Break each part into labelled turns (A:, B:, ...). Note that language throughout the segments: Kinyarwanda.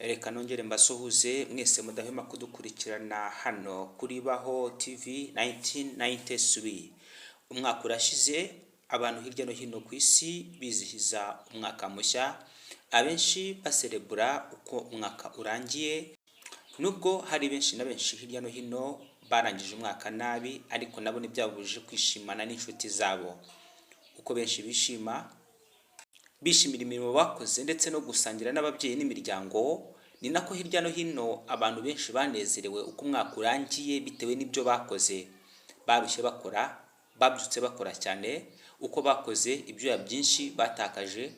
A: Reka nongere mbasuhuze mwese mudahwema kudukurikirana hano kuri Baho TV 1993. Umwaka urashize abantu hirya no hino ku isi bizihiza umwaka mushya, abenshi baserebura uko umwaka urangiye. Nubwo hari benshi na benshi hirya no hino barangije umwaka nabi, ariko nabo ntibyabujije kwishimana n'inshuti zabo. Uko benshi bishimira imirimo bakoze ndetse no gusangira n'ababyeyi n'imiryango, ni nako hirya no hino abantu benshi banezerewe uko umwaka urangiye bitewe n'ibyo bakoze. Barushye bakora, babyutse bakora cyane, uko bakoze ibyo byinshi batakaje,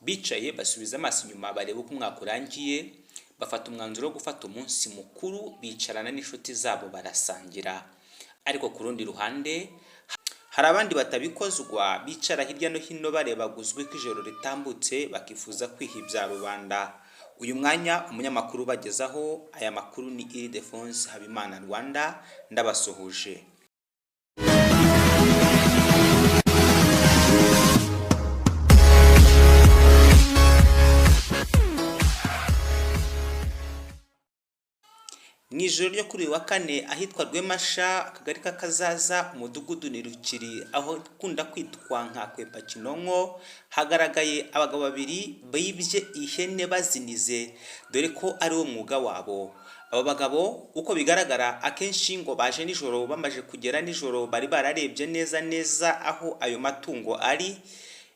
A: bicaye basubiza amaso inyuma bareba uko umwaka urangiye, bafata umwanzuro wo gufata umunsi mukuru, bicarana n'inshuti zabo barasangira. Ariko ku rundi ruhande hari abandi batabikozwa, bicara hirya no hino bareba guzwe ko ijoro ritambutse, bakifuza kwihibya rubanda. Uyu mwanya umunyamakuru bagezaho aya makuru ni Ildefonse Habimana Rwanda, ndabasuhuje. Nijoro ryo kuri wa kane ahitwa Rwemasha, akagari k'Akazaza, umudugudu ni Rukiri, aho kunda kwitwa nka Kwepa Kinonko, hagaragaye abagabo babiri bibye ihene bazinize, dore ko ari wo mwuga wabo. Abo bagabo uko bigaragara akenshi ngo baje nijoro, bamaje kugera nijoro bari bararebye neza aho ayo matungo ari.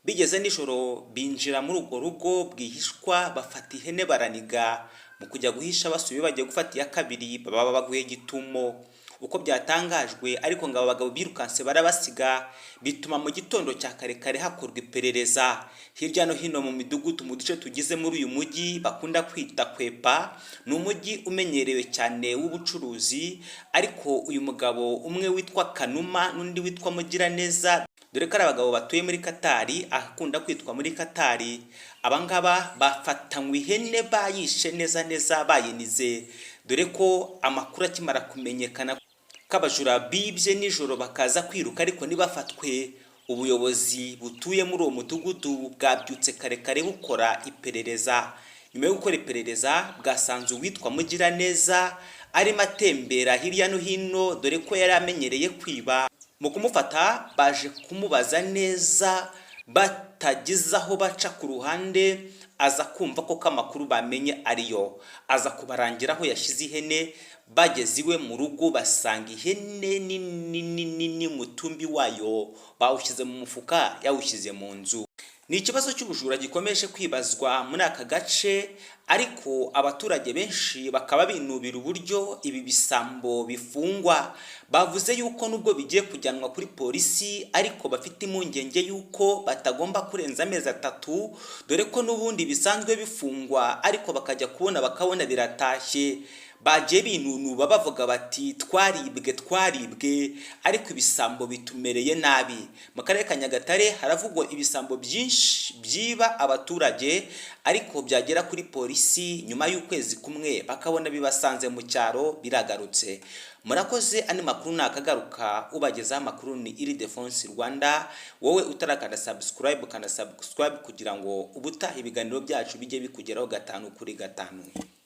A: Bigeze nijoro binjira muri urwo rugo bwihishwa, bafata ihene baraniga. Mu kujya guhisha basubiye bagiye gufata iya kabiri, baba baguye gitumo. Uko byatangajwe, ariko ngo abo bagabo birukanse barabasiga, bituma mu gitondo cya kare hakorwa iperereza hirya no hino mu midugudu mu duce tugize muri uyu mujyi bakunda kwita Kwepa. Ni umujyi umenyerewe cyane w'ubucuruzi, ariko uyu mugabo umwe witwa Kanuma n'undi witwa Mugiraneza, dore ko ari abagabo batuye muri Katari, akunda kwitwa muri Katari. Abangaba bafatanywe ihene bayishe neza bayinize, dore ko amakuru akimara kumenyekana kabajura bibye nijoro bakaza kwiruka ariko nibafatwe. Ubuyobozi butuye muri uwo mudugudu bwabyutse kare bukora iperereza. Nyuma yo gukora iperereza, bwasanze uwitwa Mugiraneza arimo atembera hirya no hino, dore ko yari amenyereye kwiba. Mu kumufata baje kumubaza neza, batagize aho baca ku ruhande, aza kumva ko amakuru bamenye ariyo, aza kubarangira aho yashyize ihene. Bageze iwe mu rugo basanga ihene nini, mutumbi wayo bawushyize mu mufuka, yawushyize mu nzu. Ni ikibazo cy'ubujura gikomeje kwibazwa muri aka gace, ariko abaturage benshi bakaba binubira uburyo ibi bisambo bifungwa. Bavuze yuko nubwo bigiye kujyanwa kuri polisi, ariko bafite impungenge yuko batagomba kurenza amezi 3, dore ko n'ubundi bisanzwe bifungwa, ariko bakajya kubona bakabona biratashye. Bagiye binunuba bavuga bati twaribwe, ariko ibisambo bitumereye nabi. Mu karere ka Nyagatare haravugwa ibisambo byinshi byiba abaturage, ariko byagera kuri polisi nyuma y'ukwezi kumwe bakabona bibasanze mu cyaro biragarutse. Murakoze, andi makuru nakagaruka ubagezaho amakuru ni Ildefonse Rwanda. Wowe utarakanda subscribe kugira ngo ubutaha ibiganiro byacu bijye bikugeraho 5 kuri 5.